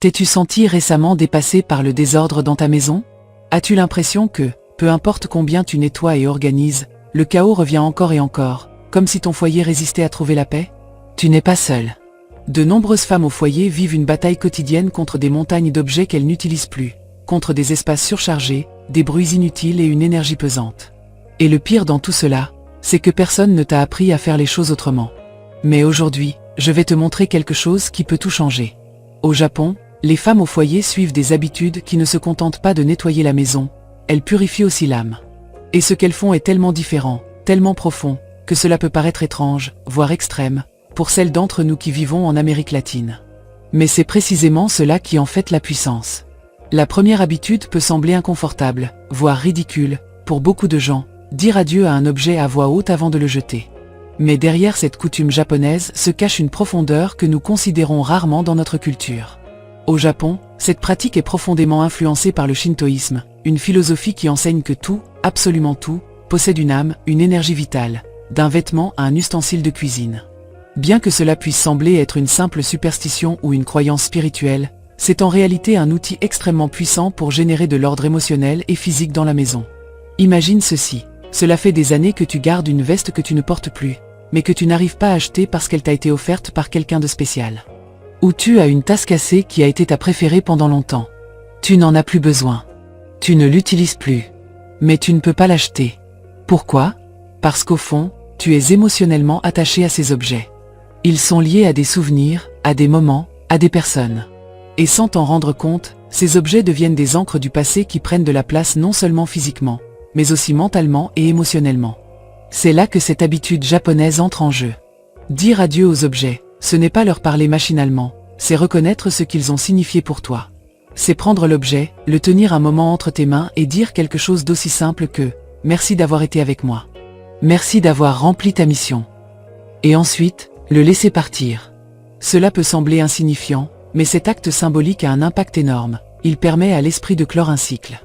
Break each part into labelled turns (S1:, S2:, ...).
S1: T'es-tu senti récemment dépassé par le désordre dans ta maison? As-tu l'impression que, peu importe combien tu nettoies et organises, le chaos revient encore et encore, comme si ton foyer résistait à trouver la paix? Tu n'es pas seul. De nombreuses femmes au foyer vivent une bataille quotidienne contre des montagnes d'objets qu'elles n'utilisent plus, contre des espaces surchargés, des bruits inutiles et une énergie pesante. Et le pire dans tout cela, c'est que personne ne t'a appris à faire les choses autrement. Mais aujourd'hui, je vais te montrer quelque chose qui peut tout changer. Au Japon, les femmes au foyer suivent des habitudes qui ne se contentent pas de nettoyer la maison, elles purifient aussi l'âme. Et ce qu'elles font est tellement différent, tellement profond, que cela peut paraître étrange, voire extrême, pour celles d'entre nous qui vivons en Amérique latine. Mais c'est précisément cela qui en fait la puissance. La première habitude peut sembler inconfortable, voire ridicule, pour beaucoup de gens, dire adieu à un objet à voix haute avant de le jeter. Mais derrière cette coutume japonaise se cache une profondeur que nous considérons rarement dans notre culture. Au Japon, cette pratique est profondément influencée par le shintoïsme, une philosophie qui enseigne que tout, absolument tout, possède une âme, une énergie vitale, d'un vêtement à un ustensile de cuisine. Bien que cela puisse sembler être une simple superstition ou une croyance spirituelle, c'est en réalité un outil extrêmement puissant pour générer de l'ordre émotionnel et physique dans la maison. Imagine ceci, cela fait des années que tu gardes une veste que tu ne portes plus, mais que tu n'arrives pas à acheter parce qu'elle t'a été offerte par quelqu'un de spécial. Ou tu as une tasse cassée qui a été ta préférée pendant longtemps. Tu n'en as plus besoin. Tu ne l'utilises plus. Mais tu ne peux pas l'acheter. Pourquoi? Parce qu'au fond, tu es émotionnellement attaché à ces objets. Ils sont liés à des souvenirs, à des moments, à des personnes. Et sans t'en rendre compte, ces objets deviennent des encres du passé qui prennent de la place non seulement physiquement, mais aussi mentalement et émotionnellement. C'est là que cette habitude japonaise entre en jeu. Dire adieu aux objets, ce n'est pas leur parler machinalement, c'est reconnaître ce qu'ils ont signifié pour toi. C'est prendre l'objet, le tenir un moment entre tes mains et dire quelque chose d'aussi simple que « Merci d'avoir été avec moi. Merci d'avoir rempli ta mission. » Et ensuite, le laisser partir. Cela peut sembler insignifiant, mais cet acte symbolique a un impact énorme, il permet à l'esprit de clore un cycle.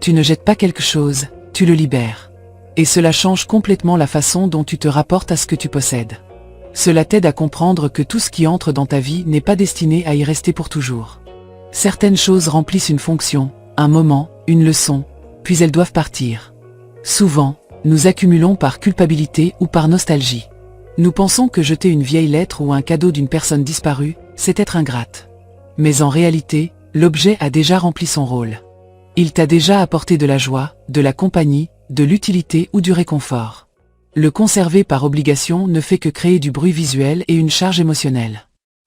S1: Tu ne jettes pas quelque chose, tu le libères. Et cela change complètement la façon dont tu te rapportes à ce que tu possèdes. Cela t'aide à comprendre que tout ce qui entre dans ta vie n'est pas destiné à y rester pour toujours. Certaines choses remplissent une fonction, un moment, une leçon, puis elles doivent partir. Souvent, nous accumulons par culpabilité ou par nostalgie. Nous pensons que jeter une vieille lettre ou un cadeau d'une personne disparue, c'est être ingrate. Mais en réalité, l'objet a déjà rempli son rôle. Il t'a déjà apporté de la joie, de la compagnie, de l'utilité ou du réconfort. Le conserver par obligation ne fait que créer du bruit visuel et une charge émotionnelle.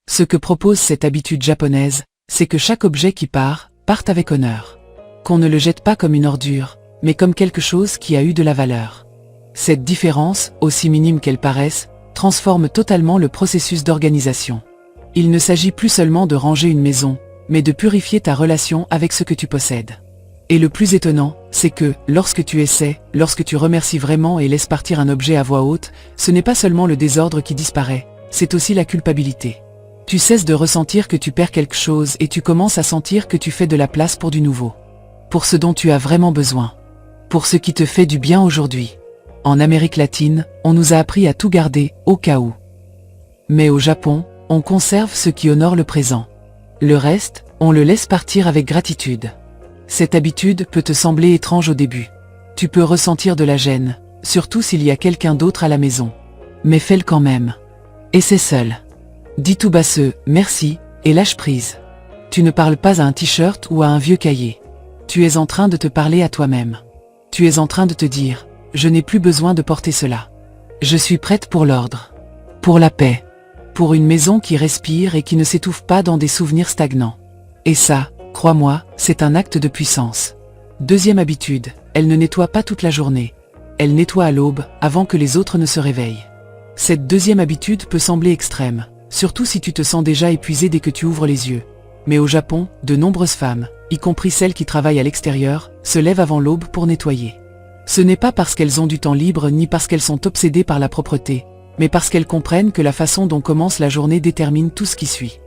S1: Ce que propose cette habitude japonaise, c'est que chaque objet qui parte avec honneur. Qu'on ne le jette pas comme une ordure, mais comme quelque chose qui a eu de la valeur. Cette différence, aussi minime qu'elle paraisse, transforme totalement le processus d'organisation. Il ne s'agit plus seulement de ranger une maison, mais de purifier ta relation avec ce que tu possèdes. Et le plus étonnant, c'est que, lorsque tu essaies, lorsque tu remercies vraiment et laisses partir un objet à voix haute, ce n'est pas seulement le désordre qui disparaît, c'est aussi la culpabilité. Tu cesses de ressentir que tu perds quelque chose et tu commences à sentir que tu fais de la place pour du nouveau. Pour ce dont tu as vraiment besoin. Pour ce qui te fait du bien aujourd'hui. En Amérique latine, on nous a appris à tout garder, au cas où. Mais au Japon, on conserve ce qui honore le présent. Le reste, on le laisse partir avec gratitude. Cette habitude peut te sembler étrange au début. Tu peux ressentir de la gêne, surtout s'il y a quelqu'un d'autre à la maison. Mais fais-le quand même. Et c'est seul. Dis tout bas ce « merci » et lâche prise. Tu ne parles pas à un t-shirt ou à un vieux cahier. Tu es en train de te parler à toi-même. Tu es en train de te dire « je n'ai plus besoin de porter cela. Je suis prête pour l'ordre. Pour la paix. Pour une maison qui respire et qui ne s'étouffe pas dans des souvenirs stagnants. » Et ça, crois-moi, c'est un acte de puissance. Deuxième habitude, elle ne nettoie pas toute la journée. Elle nettoie à l'aube, avant que les autres ne se réveillent. Cette deuxième habitude peut sembler extrême, surtout si tu te sens déjà épuisé dès que tu ouvres les yeux. Mais au Japon, de nombreuses femmes, y compris celles qui travaillent à l'extérieur, se lèvent avant l'aube pour nettoyer. Ce n'est pas parce qu'elles ont du temps libre ni parce qu'elles sont obsédées par la propreté, mais parce qu'elles comprennent que la façon dont commence la journée détermine tout ce qui suit.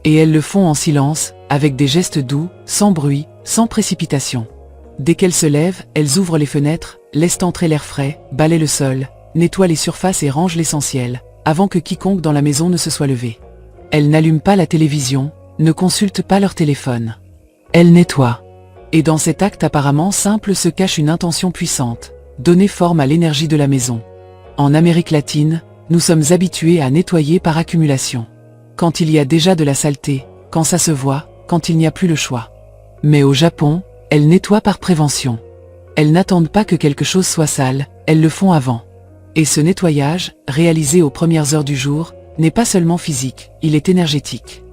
S1: Et elles le font en silence, avec des gestes doux, sans bruit, sans précipitation. Dès qu'elles se lèvent, elles ouvrent les fenêtres, laissent entrer l'air frais, balaient le sol, nettoient les surfaces et rangent l'essentiel, avant que quiconque dans la maison ne se soit levé. Elles n'allument pas la télévision, ne consultent pas leur téléphone. Elles nettoient. Et dans cet acte apparemment simple se cache une intention puissante, donner forme à l'énergie de la maison. En Amérique latine, nous sommes habitués à nettoyer par accumulation. Quand il y a déjà de la saleté, quand ça se voit, quand il n'y a plus le choix. Mais au Japon, elles nettoient par prévention. Elles n'attendent pas que quelque chose soit sale, elles le font avant. Et ce nettoyage, réalisé aux premières heures du jour, n'est pas seulement physique, il est énergétique.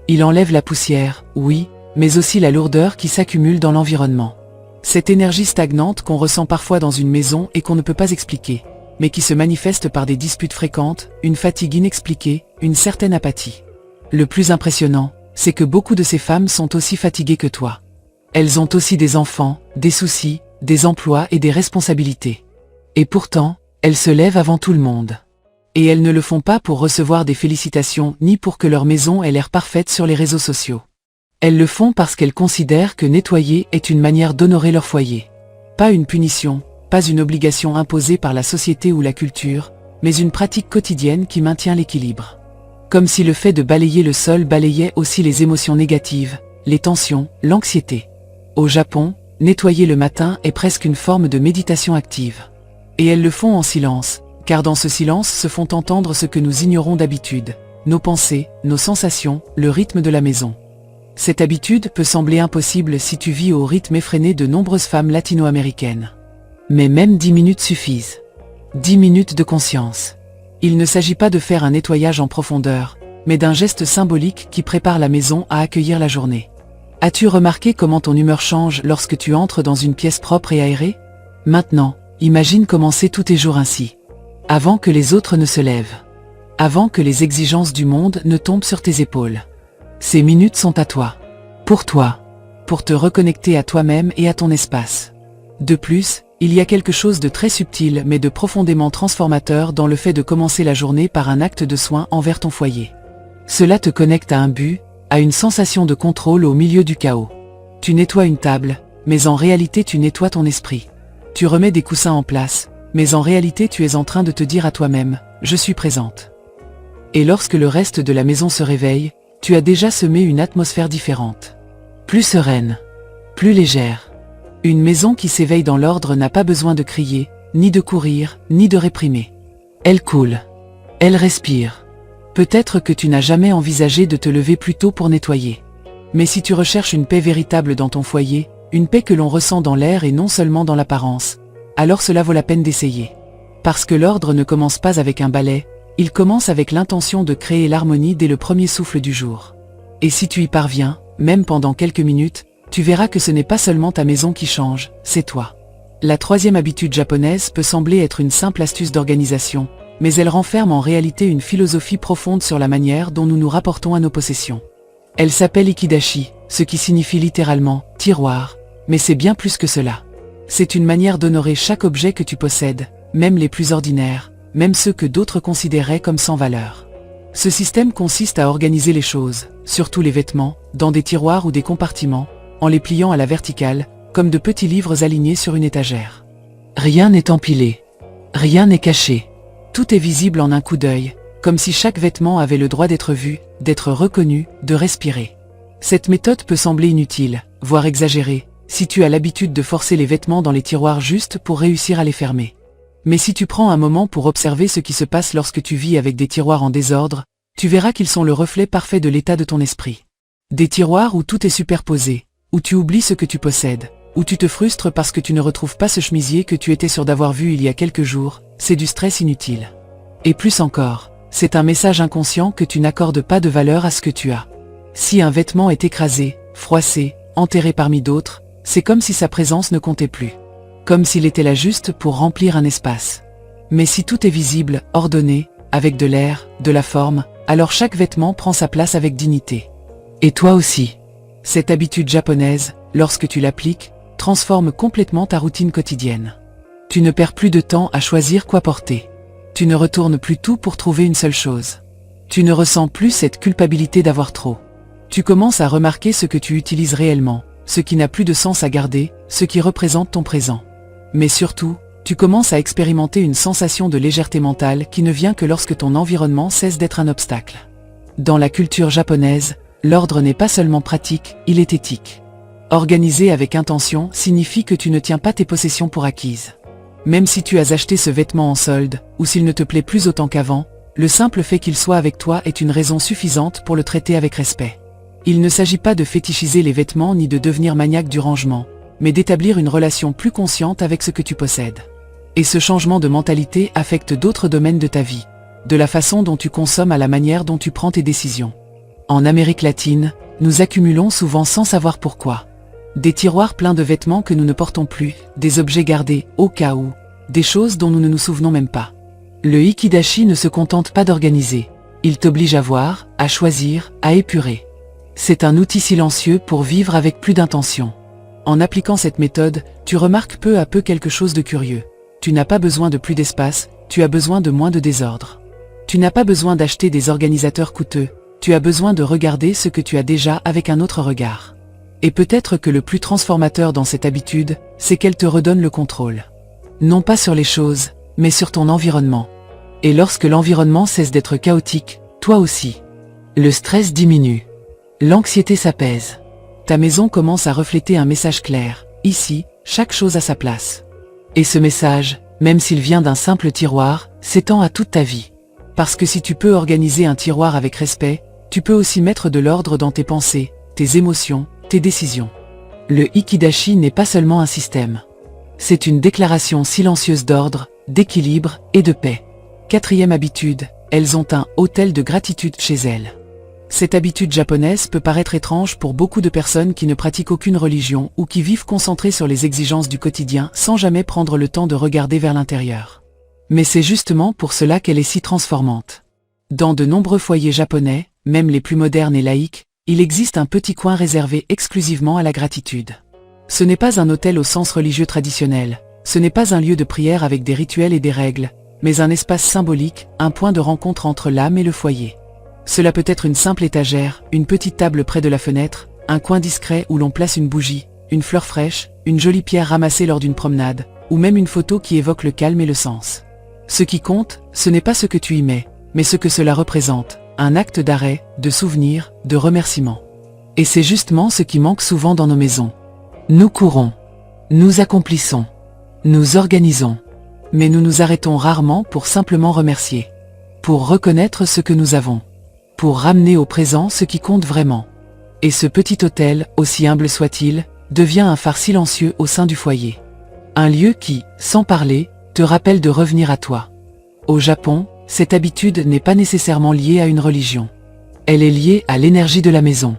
S1: Il enlève la poussière, oui, mais aussi la lourdeur qui s'accumule dans l'environnement. Cette énergie stagnante qu'on ressent parfois dans une maison et qu'on ne peut pas expliquer, mais qui se manifeste par des disputes fréquentes, une fatigue inexpliquée, une certaine apathie. Le plus impressionnant, c'est que beaucoup de ces femmes sont aussi fatiguées que toi. Elles ont aussi des enfants, des soucis, des emplois et des responsabilités. Et pourtant, elles se lèvent avant tout le monde. Et elles ne le font pas pour recevoir des félicitations ni pour que leur maison ait l'air parfaite sur les réseaux sociaux. Elles le font parce qu'elles considèrent que nettoyer est une manière d'honorer leur foyer. Pas une punition, pas une obligation imposée par la société ou la culture, mais une pratique quotidienne qui maintient l'équilibre. Comme si le fait de balayer le sol balayait aussi les émotions négatives, les tensions, l'anxiété. Au Japon, nettoyer le matin est presque une forme de méditation active. Et elles le font en silence, car dans ce silence se font entendre ce que nous ignorons d'habitude, nos pensées, nos sensations, le rythme de la maison. Cette habitude peut sembler impossible si tu vis au rythme effréné de nombreuses femmes latino-américaines. Mais même 10 minutes suffisent. 10 minutes de conscience. Il ne s'agit pas de faire un nettoyage en profondeur, mais d'un geste symbolique qui prépare la maison à accueillir la journée. As-tu remarqué comment ton humeur change lorsque tu entres dans une pièce propre et aérée? Maintenant, imagine commencer tous tes jours ainsi. Avant que les autres ne se lèvent. Avant que les exigences du monde ne tombent sur tes épaules. Ces minutes sont à toi. Pour toi. Pour te reconnecter à toi-même et à ton espace. De plus, il y a quelque chose de très subtil mais de profondément transformateur dans le fait de commencer la journée par un acte de soin envers ton foyer. Cela te connecte à un but, à une sensation de contrôle au milieu du chaos. Tu nettoies une table, mais en réalité tu nettoies ton esprit. Tu remets des coussins en place, mais en réalité tu es en train de te dire à toi-même « Je suis présente ». Et lorsque le reste de la maison se réveille, tu as déjà semé une atmosphère différente. Plus sereine. Plus légère. Une maison qui s'éveille dans l'ordre n'a pas besoin de crier, ni de courir, ni de réprimer. Elle coule. Elle respire. Peut-être que tu n'as jamais envisagé de te lever plus tôt pour nettoyer. Mais si tu recherches une paix véritable dans ton foyer, une paix que l'on ressent dans l'air et non seulement dans l'apparence, alors cela vaut la peine d'essayer. Parce que l'ordre ne commence pas avec un balai, il commence avec l'intention de créer l'harmonie dès le premier souffle du jour. Et si tu y parviens, même pendant quelques minutes, tu verras que ce n'est pas seulement ta maison qui change, c'est toi. La troisième habitude japonaise peut sembler être une simple astuce d'organisation, mais elle renferme en réalité une philosophie profonde sur la manière dont nous nous rapportons à nos possessions. Elle s'appelle Ikidashi, ce qui signifie littéralement « tiroir », mais c'est bien plus que cela. C'est une manière d'honorer chaque objet que tu possèdes, même les plus ordinaires, même ceux que d'autres considéraient comme sans valeur. Ce système consiste à organiser les choses, surtout les vêtements, dans des tiroirs ou des compartiments, en les pliant à la verticale, comme de petits livres alignés sur une étagère. Rien n'est empilé. Rien n'est caché. Tout est visible en un coup d'œil, comme si chaque vêtement avait le droit d'être vu, d'être reconnu, de respirer. Cette méthode peut sembler inutile, voire exagérée, si tu as l'habitude de forcer les vêtements dans les tiroirs juste pour réussir à les fermer. Mais si tu prends un moment pour observer ce qui se passe lorsque tu vis avec des tiroirs en désordre, tu verras qu'ils sont le reflet parfait de l'état de ton esprit. Des tiroirs où tout est superposé, où tu oublies ce que tu possèdes, où tu te frustres parce que tu ne retrouves pas ce chemisier que tu étais sûr d'avoir vu il y a quelques jours, c'est du stress inutile. Et plus encore, c'est un message inconscient que tu n'accordes pas de valeur à ce que tu as. Si un vêtement est écrasé, froissé, enterré parmi d'autres, c'est comme si sa présence ne comptait plus. Comme s'il était là juste pour remplir un espace. Mais si tout est visible, ordonné, avec de l'air, de la forme, alors chaque vêtement prend sa place avec dignité. Et toi aussi. Cette habitude japonaise, lorsque tu l'appliques, transforme complètement ta routine quotidienne. Tu ne perds plus de temps à choisir quoi porter. Tu ne retournes plus tout pour trouver une seule chose. Tu ne ressens plus cette culpabilité d'avoir trop. Tu commences à remarquer ce que tu utilises réellement, ce qui n'a plus de sens à garder, ce qui représente ton présent. Mais surtout, tu commences à expérimenter une sensation de légèreté mentale qui ne vient que lorsque ton environnement cesse d'être un obstacle. Dans la culture japonaise, L'ordre n'est pas seulement pratique, il est éthique. Organiser avec intention signifie que tu ne tiens pas tes possessions pour acquises. Même si tu as acheté ce vêtement en solde, ou s'il ne te plaît plus autant qu'avant, le simple fait qu'il soit avec toi est une raison suffisante pour le traiter avec respect. Il ne s'agit pas de fétichiser les vêtements ni de devenir maniaque du rangement, mais d'établir une relation plus consciente avec ce que tu possèdes. Et ce changement de mentalité affecte d'autres domaines de ta vie, de la façon dont tu consommes à la manière dont tu prends tes décisions. En Amérique latine, nous accumulons souvent sans savoir pourquoi. Des tiroirs pleins de vêtements que nous ne portons plus, des objets gardés au cas où, des choses dont nous ne nous souvenons même pas. Le Ikidashi ne se contente pas d'organiser, il t'oblige à voir, à choisir, à épurer. C'est un outil silencieux pour vivre avec plus d'intention. En appliquant cette méthode, tu remarques peu à peu quelque chose de curieux. Tu n'as pas besoin de plus d'espace, tu as besoin de moins de désordre. Tu n'as pas besoin d'acheter des organisateurs coûteux, tu as besoin de regarder ce que tu as déjà avec un autre regard. Et peut-être que le plus transformateur dans cette habitude, c'est qu'elle te redonne le contrôle. Non pas sur les choses, mais sur ton environnement. Et lorsque l'environnement cesse d'être chaotique, toi aussi. Le stress diminue. L'anxiété s'apaise. Ta maison commence à refléter un message clair. Ici, chaque chose a sa place. Et ce message, même s'il vient d'un simple tiroir, s'étend à toute ta vie. Parce que si tu peux organiser un tiroir avec respect, tu peux aussi mettre de l'ordre dans tes pensées, tes émotions, tes décisions. Le Ikidashi n'est pas seulement un système. C'est une déclaration silencieuse d'ordre, d'équilibre et de paix. 4e habitude, elles ont un hôtel de gratitude chez elles. Cette habitude japonaise peut paraître étrange pour beaucoup de personnes qui ne pratiquent aucune religion ou qui vivent concentrées sur les exigences du quotidien sans jamais prendre le temps de regarder vers l'intérieur. Mais c'est justement pour cela qu'elle est si transformante. Dans de nombreux foyers japonais, même les plus modernes et laïques, il existe un petit coin réservé exclusivement à la gratitude. Ce n'est pas un hôtel au sens religieux traditionnel, ce n'est pas un lieu de prière avec des rituels et des règles, mais un espace symbolique, un point de rencontre entre l'âme et le foyer. Cela peut être une simple étagère, une petite table près de la fenêtre, un coin discret où l'on place une bougie, une fleur fraîche, une jolie pierre ramassée lors d'une promenade, ou même une photo qui évoque le calme et le sens. Ce qui compte, ce n'est pas ce que tu y mets, mais ce que cela représente, un acte d'arrêt, de souvenir, de remerciement. Et c'est justement ce qui manque souvent dans nos maisons. Nous courons, nous accomplissons, nous organisons, mais nous nous arrêtons rarement pour simplement remercier, pour reconnaître ce que nous avons, pour ramener au présent ce qui compte vraiment. Et ce petit hôtel, aussi humble soit-il, devient un phare silencieux au sein du foyer. Un lieu qui, sans parler, te rappelle de revenir à toi. Au Japon, cette habitude n'est pas nécessairement liée à une religion. Elle est liée à l'énergie de la maison.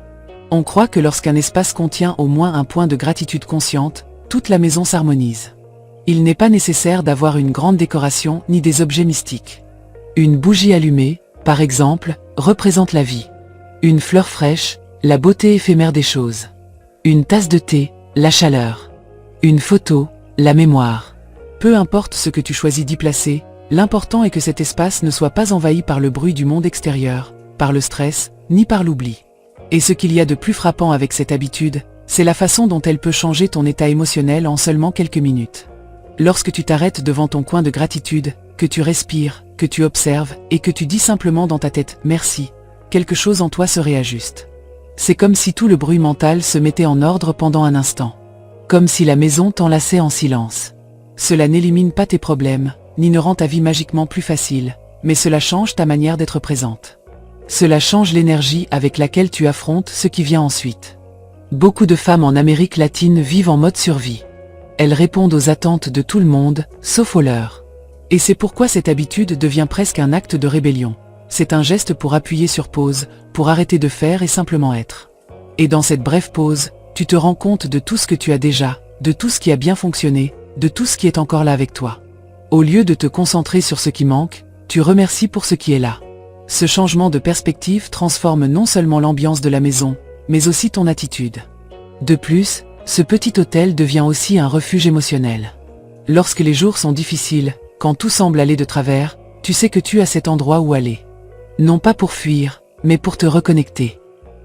S1: On croit que lorsqu'un espace contient au moins un point de gratitude consciente, toute la maison s'harmonise. Il n'est pas nécessaire d'avoir une grande décoration ni des objets mystiques. Une bougie allumée, par exemple, représente la vie. Une fleur fraîche, la beauté éphémère des choses. Une tasse de thé, la chaleur. Une photo, la mémoire. Peu importe ce que tu choisis d'y placer, l'important est que cet espace ne soit pas envahi par le bruit du monde extérieur, par le stress, ni par l'oubli. Et ce qu'il y a de plus frappant avec cette habitude, c'est la façon dont elle peut changer ton état émotionnel en seulement quelques minutes. Lorsque tu t'arrêtes devant ton coin de gratitude, que tu respires, que tu observes et que tu dis simplement dans ta tête « merci », quelque chose en toi se réajuste. C'est comme si tout le bruit mental se mettait en ordre pendant un instant. Comme si la maison t'enlaçait en silence. Cela n'élimine pas tes problèmes, ni ne rend ta vie magiquement plus facile, mais cela change ta manière d'être présente. Cela change l'énergie avec laquelle tu affrontes ce qui vient ensuite. Beaucoup de femmes en Amérique latine vivent en mode survie. Elles répondent aux attentes de tout le monde, sauf aux leurs. Et c'est pourquoi cette habitude devient presque un acte de rébellion. C'est un geste pour appuyer sur pause, pour arrêter de faire et simplement être. Et dans cette brève pause, tu te rends compte de tout ce que tu as déjà, de tout ce qui a bien fonctionné, de tout ce qui est encore là avec toi. Au lieu de te concentrer sur ce qui manque, tu remercies pour ce qui est là. Ce changement de perspective transforme non seulement l'ambiance de la maison, mais aussi ton attitude. De plus, ce petit hôtel devient aussi un refuge émotionnel. Lorsque les jours sont difficiles, quand tout semble aller de travers, tu sais que tu as cet endroit où aller. Non pas pour fuir, mais pour te reconnecter.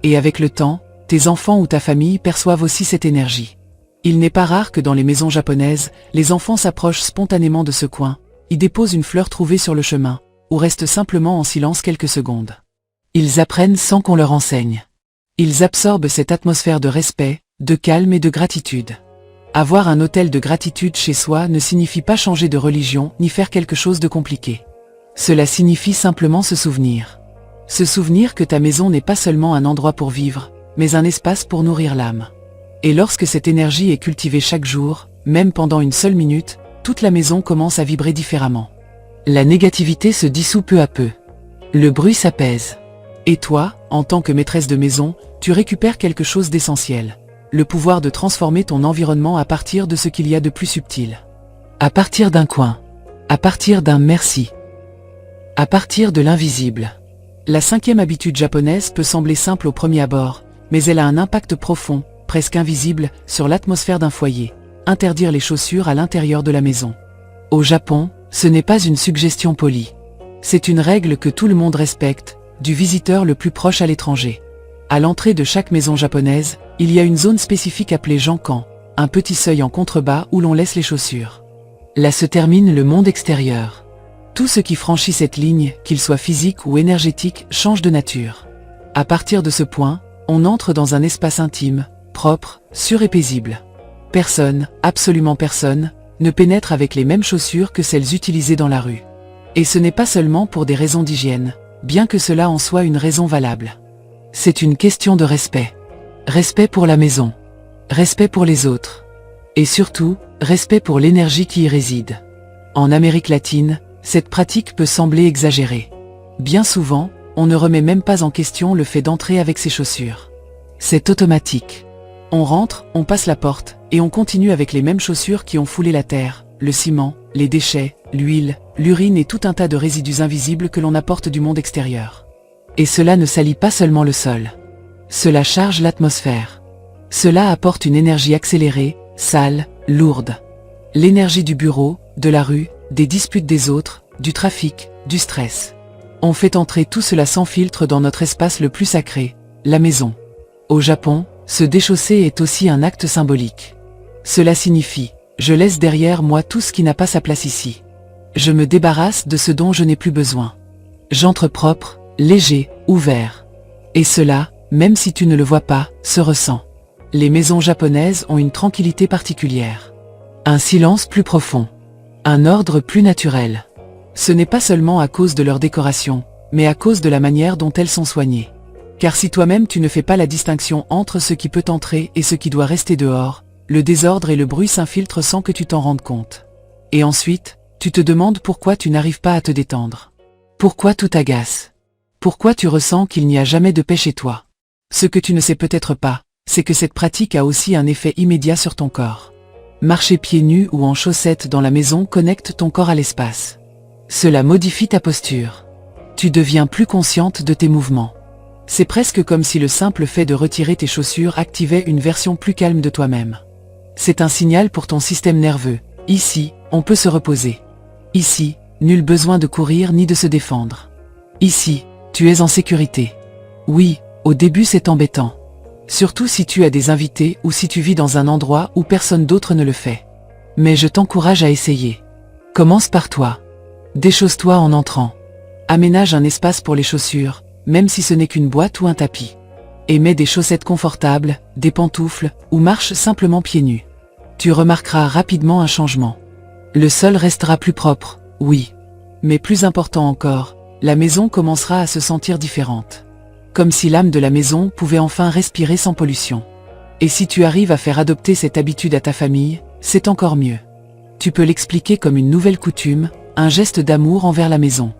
S1: Et avec le temps, tes enfants ou ta famille perçoivent aussi cette énergie. Il n'est pas rare que dans les maisons japonaises, les enfants s'approchent spontanément de ce coin, y déposent une fleur trouvée sur le chemin, ou restent simplement en silence quelques secondes. Ils apprennent sans qu'on leur enseigne. Ils absorbent cette atmosphère de respect, de calme et de gratitude. Avoir un hôtel de gratitude chez soi ne signifie pas changer de religion ni faire quelque chose de compliqué. Cela signifie simplement se souvenir. Se souvenir que ta maison n'est pas seulement un endroit pour vivre, mais un espace pour nourrir l'âme. Et lorsque cette énergie est cultivée chaque jour, même pendant une seule minute, toute la maison commence à vibrer différemment. La négativité se dissout peu à peu. Le bruit s'apaise. Et toi, en tant que maîtresse de maison, tu récupères quelque chose d'essentiel. Le pouvoir de transformer ton environnement à partir de ce qu'il y a de plus subtil. À partir d'un coin. À partir d'un merci. À partir de l'invisible. La 5e habitude japonaise peut sembler simple au premier abord, mais elle a un impact profond, presque invisible, sur l'atmosphère d'un foyer. Interdire les chaussures à l'intérieur de la maison. Au Japon, ce n'est pas une suggestion polie. C'est une règle que tout le monde respecte, du visiteur le plus proche à l'étranger. À l'entrée de chaque maison japonaise, il y a une zone spécifique appelée jankan, un petit seuil en contrebas où l'on laisse les chaussures. Là se termine le monde extérieur. Tout ce qui franchit cette ligne, qu'il soit physique ou énergétique, change de nature. À partir de ce point, on entre dans un espace intime, propre, sûr et paisible. Personne, absolument personne, ne pénètre avec les mêmes chaussures que celles utilisées dans la rue. Et ce n'est pas seulement pour des raisons d'hygiène, bien que cela en soit une raison valable. C'est une question de respect. Respect pour la maison. Respect pour les autres. Et surtout, respect pour l'énergie qui y réside. En Amérique latine, cette pratique peut sembler exagérée. Bien souvent, on ne remet même pas en question le fait d'entrer avec ses chaussures. C'est automatique. On rentre, on passe la porte, et on continue avec les mêmes chaussures qui ont foulé la terre, le ciment, les déchets, l'huile, l'urine et tout un tas de résidus invisibles que l'on apporte du monde extérieur. Et cela ne salit pas seulement le sol. Cela charge l'atmosphère. Cela apporte une énergie accélérée, sale, lourde. L'énergie du bureau, de la rue, des disputes des autres, du trafic, du stress. On fait entrer tout cela sans filtre dans notre espace le plus sacré, la maison. Au Japon, se déchausser est aussi un acte symbolique. Cela signifie, je laisse derrière moi tout ce qui n'a pas sa place ici. Je me débarrasse de ce dont je n'ai plus besoin. J'entre propre, léger, ouvert. Et cela, même si tu ne le vois pas, se ressent. Les maisons japonaises ont une tranquillité particulière. Un silence plus profond. Un ordre plus naturel. Ce n'est pas seulement à cause de leur décoration, mais à cause de la manière dont elles sont soignées. Car si toi-même tu ne fais pas la distinction entre ce qui peut entrer et ce qui doit rester dehors, le désordre et le bruit s'infiltrent sans que tu t'en rendes compte. Et ensuite, tu te demandes pourquoi tu n'arrives pas à te détendre. Pourquoi tout t'agace? Pourquoi tu ressens qu'il n'y a jamais de paix chez toi? Ce que tu ne sais peut-être pas, c'est que cette pratique a aussi un effet immédiat sur ton corps. Marcher pieds nus ou en chaussettes dans la maison connecte ton corps à l'espace. Cela modifie ta posture. Tu deviens plus consciente de tes mouvements. C'est presque comme si le simple fait de retirer tes chaussures activait une version plus calme de toi-même. C'est un signal pour ton système nerveux. Ici, on peut se reposer. Ici, nul besoin de courir ni de se défendre. Ici, tu es en sécurité. Oui, au début c'est embêtant. Surtout si tu as des invités ou si tu vis dans un endroit où personne d'autre ne le fait. Mais je t'encourage à essayer. Commence par toi. Déchausse-toi en entrant. Aménage un espace pour les chaussures, même si ce n'est qu'une boîte ou un tapis. Et mets des chaussettes confortables, des pantoufles, ou marche simplement pieds nus. Tu remarqueras rapidement un changement. Le sol restera plus propre, oui. Mais plus important encore, la maison commencera à se sentir différente. Comme si l'âme de la maison pouvait enfin respirer sans pollution. Et si tu arrives à faire adopter cette habitude à ta famille, c'est encore mieux. Tu peux l'expliquer comme une nouvelle coutume, un geste d'amour envers la maison.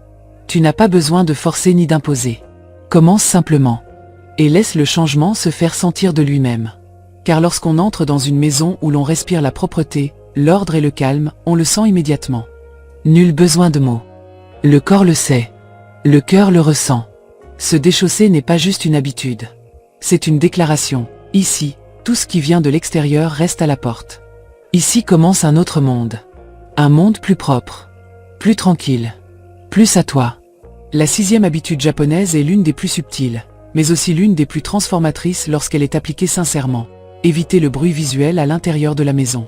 S1: Tu n'as pas besoin de forcer ni d'imposer. Commence simplement. Et laisse le changement se faire sentir de lui-même. Car lorsqu'on entre dans une maison où l'on respire la propreté, l'ordre et le calme, on le sent immédiatement. Nul besoin de mots. Le corps le sait. Le cœur le ressent. Se déchausser n'est pas juste une habitude. C'est une déclaration. Ici, tout ce qui vient de l'extérieur reste à la porte. Ici commence un autre monde. Un monde plus propre. Plus tranquille. Plus à toi. La 6e habitude japonaise est l'une des plus subtiles, mais aussi l'une des plus transformatrices lorsqu'elle est appliquée sincèrement. Éviter le bruit visuel à l'intérieur de la maison.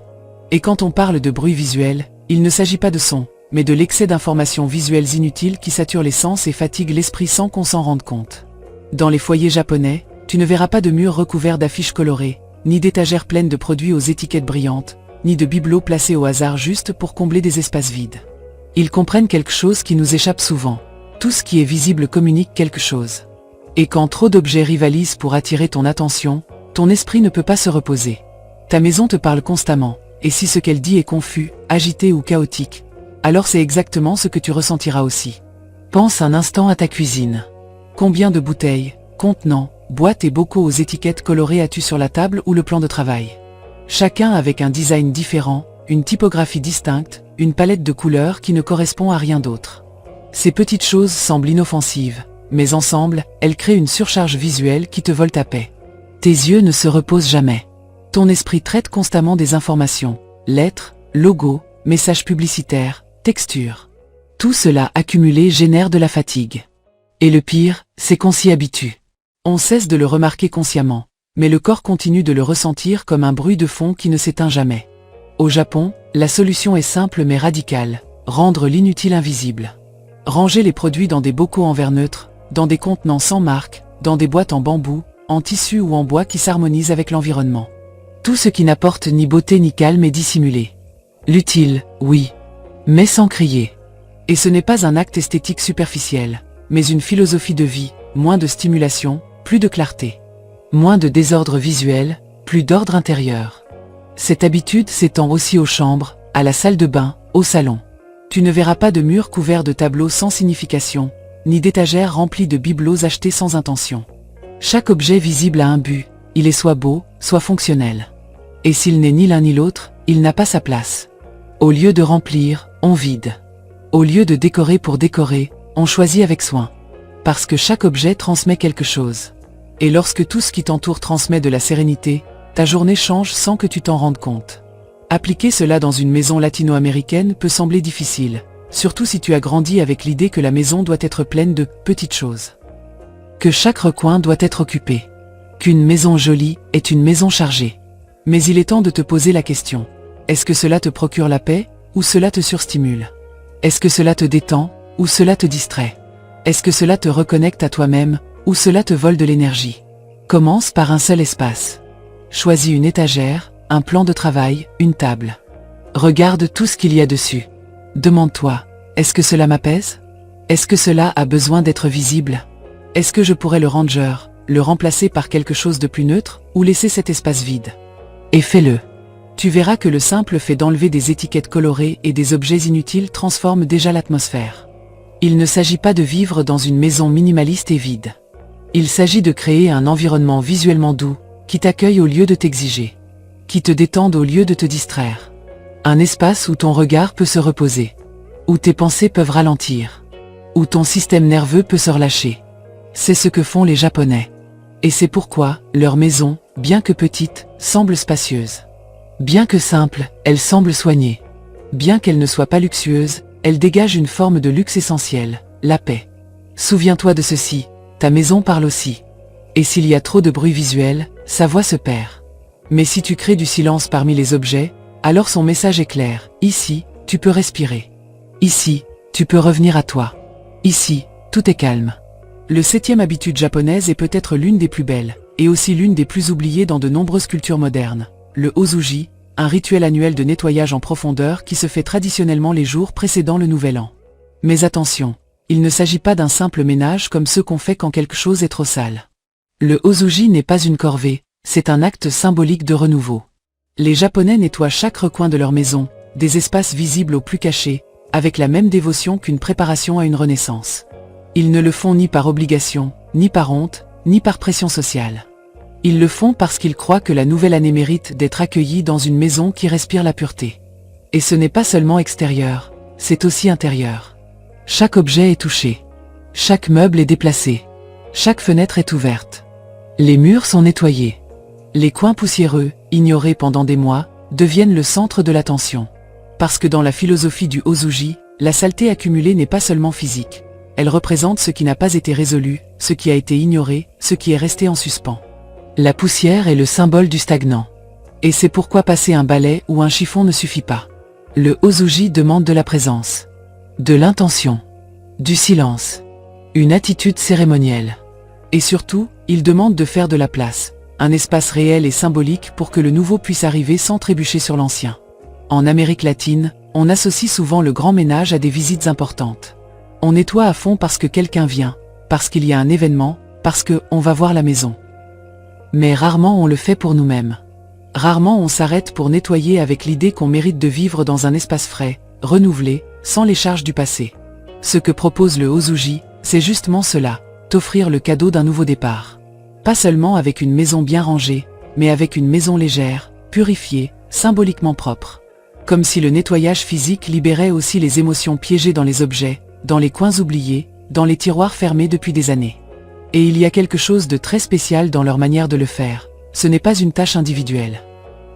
S1: Et quand on parle de bruit visuel, il ne s'agit pas de son, mais de l'excès d'informations visuelles inutiles qui saturent les sens et fatiguent l'esprit sans qu'on s'en rende compte. Dans les foyers japonais, Tu ne verras pas de murs recouverts d'affiches colorées, ni d'étagères pleines de produits aux étiquettes brillantes, ni de bibelots placés au hasard juste pour combler des espaces vides. Ils comprennent quelque chose qui nous échappe souvent. Tout ce qui est visible communique quelque chose. Et quand trop d'objets rivalisent pour attirer ton attention, ton esprit ne peut pas se reposer. Ta maison te parle constamment, et si ce qu'elle dit est confus, agité ou chaotique, alors c'est exactement ce que tu ressentiras aussi. Pense un instant à ta cuisine. Combien de bouteilles, contenants, boîtes et bocaux aux étiquettes colorées as-tu sur la table ou le plan de travail? Chacun avec un design différent, une typographie distincte, une palette de couleurs qui ne correspond à rien d'autre. Ces petites choses semblent inoffensives, mais ensemble, elles créent une surcharge visuelle qui te vole ta paix. Tes yeux ne se reposent jamais. Ton esprit traite constamment des informations, lettres, logos, messages publicitaires, textures. Tout cela accumulé génère de la fatigue. Et le pire, c'est qu'on s'y habitue. On cesse de le remarquer consciemment, mais le corps continue de le ressentir comme un bruit de fond qui ne s'éteint jamais. Au Japon, la solution est simple mais radicale, rendre l'inutile invisible. Ranger les produits dans des bocaux en verre neutre, dans des contenants sans marque, dans des boîtes en bambou, en tissu ou en bois qui s'harmonisent avec l'environnement. Tout ce qui n'apporte ni beauté ni calme est dissimulé. L'utile, oui, mais sans crier. Et ce n'est pas un acte esthétique superficiel, mais une philosophie de vie, moins de stimulation, plus de clarté. Moins de désordre visuel, plus d'ordre intérieur. Cette habitude s'étend aussi aux chambres, à la salle de bain, au salon. Tu ne verras pas de murs couverts de tableaux sans signification, ni d'étagères remplies de bibelots achetés sans intention. Chaque objet visible a un but, il est soit beau, soit fonctionnel. Et s'il n'est ni l'un ni l'autre, il n'a pas sa place. Au lieu de remplir, on vide. Au lieu de décorer pour décorer, on choisit avec soin. Parce que chaque objet transmet quelque chose. Et lorsque tout ce qui t'entoure transmet de la sérénité, ta journée change sans que tu t'en rendes compte. Appliquer cela dans une maison latino-américaine peut sembler difficile, surtout si tu as grandi avec l'idée que la maison doit être pleine de petites choses. Que chaque recoin doit être occupé. Qu'une maison jolie est une maison chargée. Mais il est temps de te poser la question. Est-ce que cela te procure la paix, ou cela te surstimule? Est-ce que cela te détend, ou cela te distrait? Est-ce que cela te reconnecte à toi-même, ou cela te vole de l'énergie? Commence par un seul espace. Choisis une étagère, un plan de travail, une table. Regarde tout ce qu'il y a dessus. Demande-toi, est-ce que cela m'apaise? Est-ce que cela a besoin d'être visible? Est-ce que je pourrais le ranger, le remplacer par quelque chose de plus neutre, ou laisser cet espace vide? Et fais-le. Tu verras que le simple fait d'enlever des étiquettes colorées et des objets inutiles transforme déjà l'atmosphère. Il ne s'agit pas de vivre dans une maison minimaliste et vide. Il s'agit de créer un environnement visuellement doux, qui t'accueille au lieu de t'exiger. Qui te détende au lieu de te distraire. Un espace où ton regard peut se reposer. Où tes pensées peuvent ralentir. Où ton système nerveux peut se relâcher. C'est ce que font les Japonais. Et c'est pourquoi, leur maison, bien que petite, semble spacieuse. Bien que simple, elle semble soignée. Bien qu'elle ne soit pas luxueuse, elle dégage une forme de luxe essentiel, la paix. Souviens-toi de ceci, ta maison parle aussi. Et s'il y a trop de bruit visuel, sa voix se perd. Mais si tu crées du silence parmi les objets, alors son message est clair. Ici, tu peux respirer. Ici, tu peux revenir à toi. Ici, tout est calme. Le 7e habitude japonaise est peut-être l'une des plus belles, et aussi l'une des plus oubliées dans de nombreuses cultures modernes. Le Ozuji, un rituel annuel de nettoyage en profondeur qui se fait traditionnellement les jours précédant le Nouvel An. Mais attention, il ne s'agit pas d'un simple ménage comme ceux qu'on fait quand quelque chose est trop sale. Le Ozuji n'est pas une corvée, c'est un acte symbolique de renouveau. Les Japonais nettoient chaque recoin de leur maison, des espaces visibles au plus cachés, avec la même dévotion qu'une préparation à une renaissance. Ils ne le font ni par obligation, ni par honte, ni par pression sociale. Ils le font parce qu'ils croient que la nouvelle année mérite d'être accueillie dans une maison qui respire la pureté. Et ce n'est pas seulement extérieur, c'est aussi intérieur. Chaque objet est touché. Chaque meuble est déplacé. Chaque fenêtre est ouverte. Les murs sont nettoyés. Les coins poussiéreux, ignorés pendant des mois, deviennent le centre de l'attention. Parce que dans la philosophie du Ozuji, la saleté accumulée n'est pas seulement physique. Elle représente ce qui n'a pas été résolu, ce qui a été ignoré, ce qui est resté en suspens. La poussière est le symbole du stagnant. Et c'est pourquoi passer un balai ou un chiffon ne suffit pas. Le Ozuji demande de la présence, de l'intention, du silence, une attitude cérémonielle. Et surtout, Il demande de faire de la place, un espace réel et symbolique pour que le nouveau puisse arriver sans trébucher sur l'ancien. En Amérique latine, on associe souvent le grand ménage à des visites importantes. On nettoie à fond parce que quelqu'un vient, parce qu'il y a un événement, parce que on va voir la maison. Mais rarement on le fait pour nous-mêmes. Rarement on s'arrête pour nettoyer avec l'idée qu'on mérite de vivre dans un espace frais, renouvelé, sans les charges du passé. Ce que propose le Ozuji, c'est justement cela, t'offrir le cadeau d'un nouveau départ. Pas seulement avec une maison bien rangée, mais avec une maison légère, purifiée, symboliquement propre. Comme si le nettoyage physique libérait aussi les émotions piégées dans les objets, dans les coins oubliés, dans les tiroirs fermés depuis des années. Et il y a quelque chose de très spécial dans leur manière de le faire. Ce n'est pas une tâche individuelle.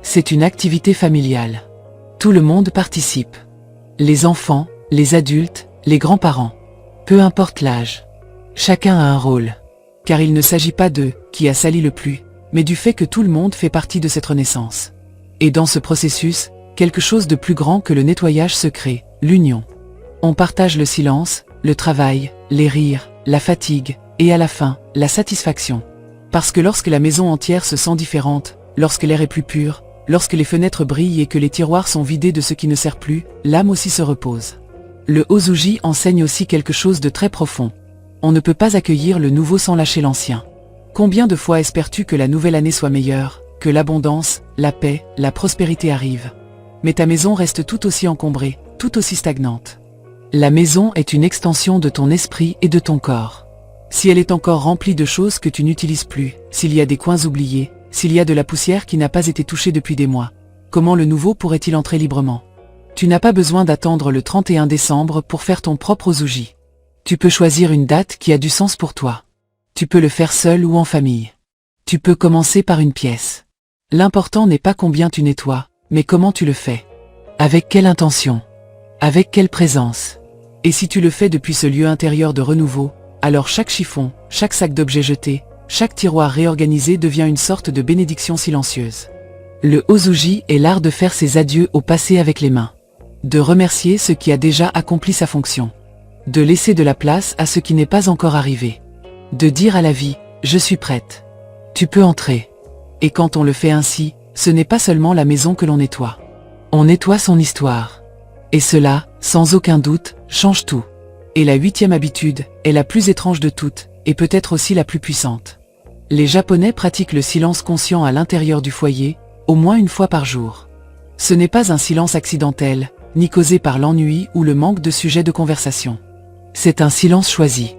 S1: C'est une activité familiale. Tout le monde participe. Les enfants, les adultes, les grands-parents. Peu importe l'âge. Chacun a un rôle. Car il ne s'agit pas de « qui a sali le plus », mais du fait que tout le monde fait partie de cette renaissance. Et dans ce processus, quelque chose de plus grand que le nettoyage se crée, l'union. On partage le silence, le travail, les rires, la fatigue, et à la fin, la satisfaction. Parce que lorsque la maison entière se sent différente, lorsque l'air est plus pur, lorsque les fenêtres brillent et que les tiroirs sont vidés de ce qui ne sert plus, l'âme aussi se repose. Le Ozuji enseigne aussi quelque chose de très profond. On ne peut pas accueillir le nouveau sans lâcher l'ancien. Combien de fois espères-tu que la nouvelle année soit meilleure, que l'abondance, la paix, la prospérité arrivent? Mais ta maison reste tout aussi encombrée, tout aussi stagnante. La maison est une extension de ton esprit et de ton corps. Si elle est encore remplie de choses que tu n'utilises plus, s'il y a des coins oubliés, s'il y a de la poussière qui n'a pas été touchée depuis des mois, comment le nouveau pourrait-il entrer librement? Tu n'as pas besoin d'attendre le 31 décembre pour faire ton propre Ozuji. Tu peux choisir une date qui a du sens pour toi. Tu peux le faire seul ou en famille. Tu peux commencer par une pièce. L'important n'est pas combien tu nettoies, mais comment tu le fais. Avec quelle intention? Avec quelle présence? Et si tu le fais depuis ce lieu intérieur de renouveau, alors chaque chiffon, chaque sac d'objets jetés, chaque tiroir réorganisé devient une sorte de bénédiction silencieuse. Le Ozuji est l'art de faire ses adieux au passé avec les mains. De remercier ce qui a déjà accompli sa fonction. De laisser de la place à ce qui n'est pas encore arrivé. De dire à la vie, je suis prête. Tu peux entrer. Et quand on le fait ainsi, ce n'est pas seulement la maison que l'on nettoie. On nettoie son histoire. Et cela, sans aucun doute, change tout. Et la 8e habitude est la plus étrange de toutes, et peut-être aussi la plus puissante. Les Japonais pratiquent le silence conscient à l'intérieur du foyer, au moins une fois par jour. Ce n'est pas un silence accidentel, ni causé par l'ennui ou le manque de sujets de conversation. C'est un silence choisi.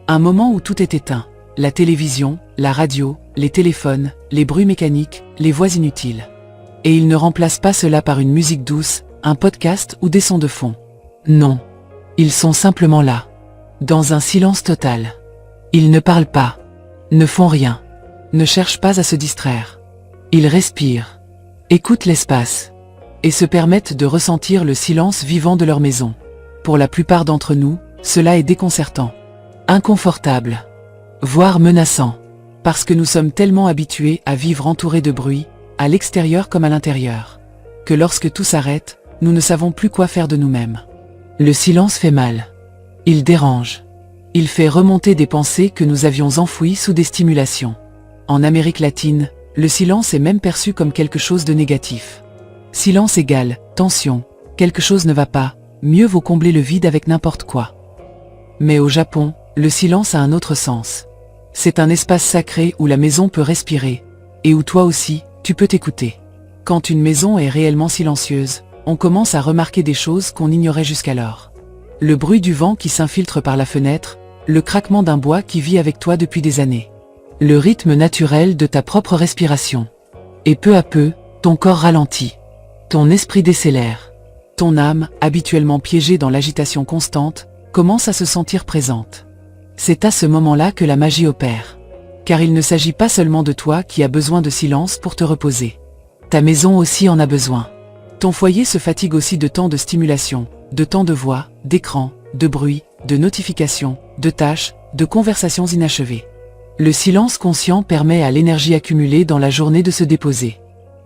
S1: Un moment où tout est éteint. La télévision, la radio, les téléphones, les bruits mécaniques, les voix inutiles. Et ils ne remplacent pas cela par une musique douce, un podcast ou des sons de fond. Non. Ils sont simplement là. Dans un silence total. Ils ne parlent pas. Ne font rien. Ne cherchent pas à se distraire. Ils respirent. Écoutent l'espace. Et se permettent de ressentir le silence vivant de leur maison. Pour la plupart d'entre nous, cela est déconcertant. Inconfortable. Voire menaçant. Parce que nous sommes tellement habitués à vivre entourés de bruit, à l'extérieur comme à l'intérieur, que lorsque tout s'arrête, nous ne savons plus quoi faire de nous-mêmes. Le silence fait mal. Il dérange. Il fait remonter des pensées que nous avions enfouies sous des stimulations. En Amérique latine, le silence est même perçu comme quelque chose de négatif. Silence égale tension, quelque chose ne va pas, mieux vaut combler le vide avec n'importe quoi. Mais au Japon, le silence a un autre sens. C'est un espace sacré où la maison peut respirer, et où toi aussi, tu peux t'écouter. Quand une maison est réellement silencieuse, on commence à remarquer des choses qu'on ignorait jusqu'alors. Le bruit du vent qui s'infiltre par la fenêtre, le craquement d'un bois qui vit avec toi depuis des années. Le rythme naturel de ta propre respiration. Et peu à peu, ton corps ralentit. Ton esprit décélère. Ton âme, habituellement piégée dans l'agitation constante, commence à se sentir présente. C'est à ce moment-là que la magie opère. Car il ne s'agit pas seulement de toi qui as besoin de silence pour te reposer. Ta maison aussi en a besoin. Ton foyer se fatigue aussi de tant de stimulation, de tant de voix, d'écran, de bruit, de notifications, de tâches, de conversations inachevées. Le silence conscient permet à l'énergie accumulée dans la journée de se déposer.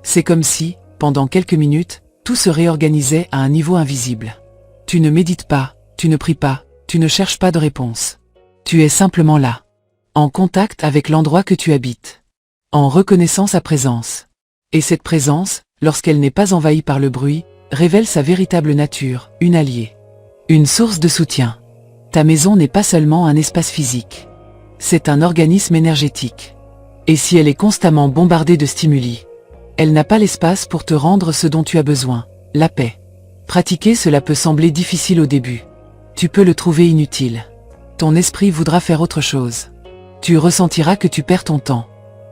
S1: C'est comme si, pendant quelques minutes, tout se réorganisait à un niveau invisible. Tu ne médites pas, tu ne pries pas, tu ne cherches pas de réponse. Tu es simplement là. en contact avec l'endroit que tu habites, en reconnaissant sa présence. Et cette présence, lorsqu'elle n'est pas envahie par le bruit, révèle sa véritable nature, une alliée, une source de soutien. Ta maison n'est pas seulement un espace physique, c'est un organisme énergétique. Et si elle est constamment bombardée de stimuli, elle n'a pas l'espace pour te rendre ce dont tu as besoin, la paix. Pratiquer cela peut sembler difficile au début. Tu peux le trouver inutile. Ton esprit voudra faire autre chose. Tu ressentiras que tu perds ton temps.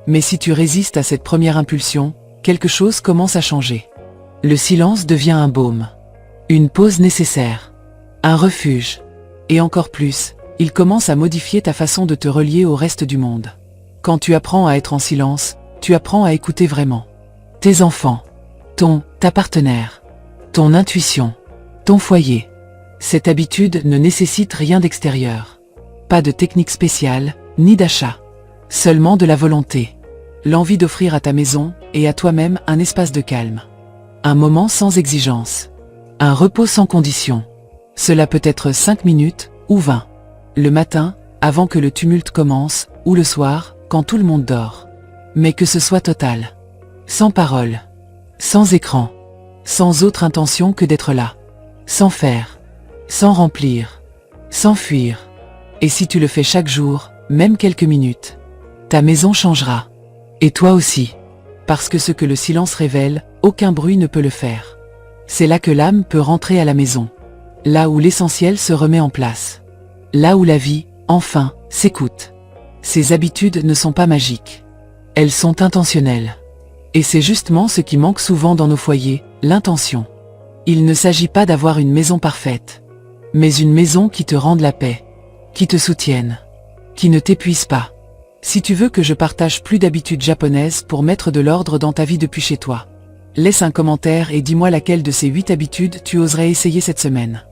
S1: Mais si tu résistes à cette première impulsion, quelque chose commence à changer. Le silence devient un baume, une pause nécessaire, un refuge. Et encore plus, il commence à modifier ta façon de te relier au reste du monde. Quand tu apprends à être en silence, tu apprends à écouter vraiment. Tes enfants, ta partenaire, ton intuition, ton foyer. Cette habitude ne nécessite rien d'extérieur. Pas de technique spéciale, ni d'achat. Seulement de la volonté. L'envie d'offrir à ta maison et à toi-même un espace de calme. Un moment sans exigence. Un repos sans condition. Cela peut être 5 minutes ou 20. Le matin, avant que le tumulte commence, ou le soir, quand tout le monde dort. Mais que ce soit total. Sans parole. Sans écran. Sans autre intention que d'être là. Sans faire. Sans remplir. Sans fuir. Et si tu le fais chaque jour, même quelques minutes, ta maison changera. Et toi aussi. Parce que ce que le silence révèle, aucun bruit ne peut le faire. C'est là que l'âme peut rentrer à la maison. Là où l'essentiel se remet en place. Là où la vie, enfin, s'écoute. Ces habitudes ne sont pas magiques. Elles sont intentionnelles. Et c'est justement ce qui manque souvent dans nos foyers, l'intention. Il ne s'agit pas d'avoir une maison parfaite, mais une maison qui te rende la paix, qui te soutienne, qui ne t'épuise pas. Si tu veux que je partage plus d'habitudes japonaises pour mettre de l'ordre dans ta vie depuis chez toi, laisse un commentaire et dis-moi laquelle de ces 8 habitudes tu oserais essayer cette semaine.